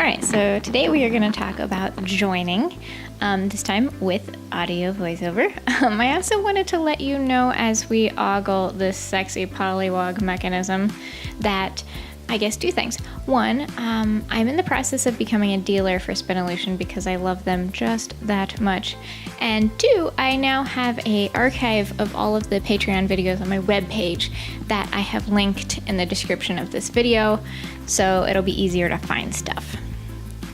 Alright, so today we are going to talk about joining, this time with audio voiceover. I also wanted to let you know as we ogle this sexy polywog mechanism that I guess two things. One, I'm in the process of becoming a dealer for Spinolution because I love them just that much. And two, I now have an archive of all of the Patreon videos on my webpage that I have linked in the description of this video, so it'll be easier to find stuff.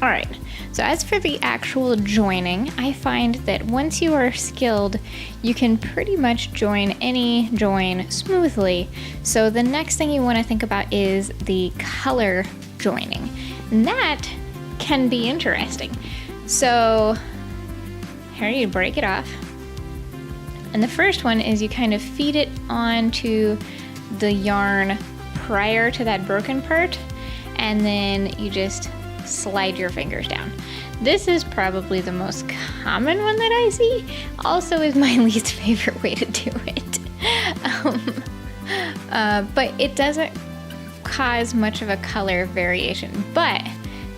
Alright, so as for the actual joining, I find that once you are skilled, you can pretty much join any join smoothly. So the next thing you want to think about is the color joining. And that can be interesting. So here you break it off. And the first one is you kind of feed it onto the yarn prior to that broken part, and then you just slide your fingers down. This is probably the most common one that I see. Also is my least favorite way to do it. But it doesn't cause much of a color variation. But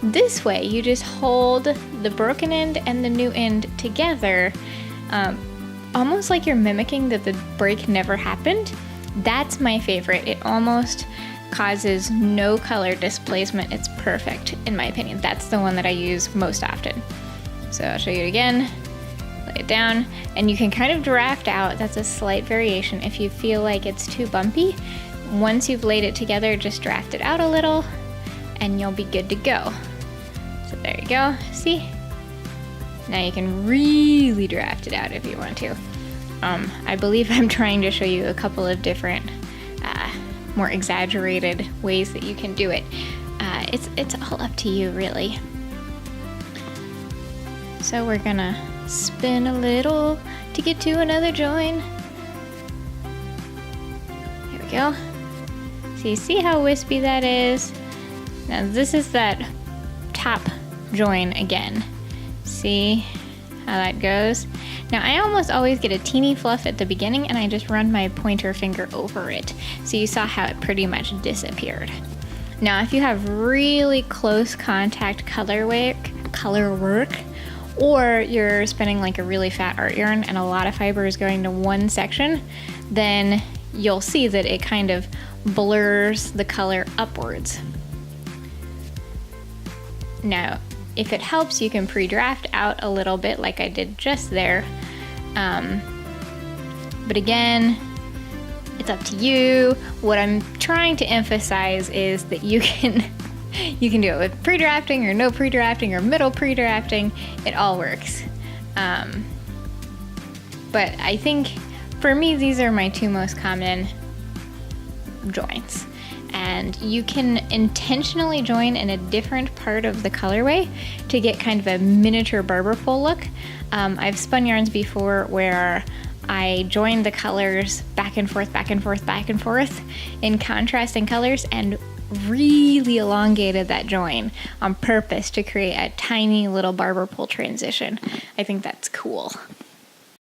this way, you just hold the broken end and the new end together, almost like you're mimicking that the break never happened. That's my favorite. It almost causes no color displacement. It's perfect in my opinion. That's the one that I use most often. So I'll show you it again. Lay it down, and you can kind of draft out. That's a slight variation. If you feel like it's too bumpy, once you've laid it together, just draft it out a little and you'll be good to go. So there you go. See? Now you can really draft it out if you want to. I believe I'm trying to show you a couple of different more exaggerated ways that you can do it. It's all up to you, really. So we're gonna spin a little to get to another join. Here we go. So you see how wispy that is? Now this is that top join again. See how that goes? Now I almost always get a teeny fluff at the beginning and I just run my pointer finger over it. So you saw how it pretty much disappeared. Now if you have really close contact color work, or you're spinning like a really fat art yarn and a lot of fiber is going to one section, then you'll see that it kind of blurs the color upwards. Now, if it helps, you can pre-draft out a little bit like I did just there. But again, it's up to you. What I'm trying to emphasize is that you can do it with pre-drafting or no pre-drafting or middle pre-drafting. It all works. But I think for me, these are my two most common joins. And you can intentionally join in a different part of the colorway to get kind of a miniature barber pole look. I've spun yarns before where I joined the colors back and forth, back and forth, back and forth in contrasting colors and really elongated that join on purpose to create a tiny little barber pole transition. I think that's cool.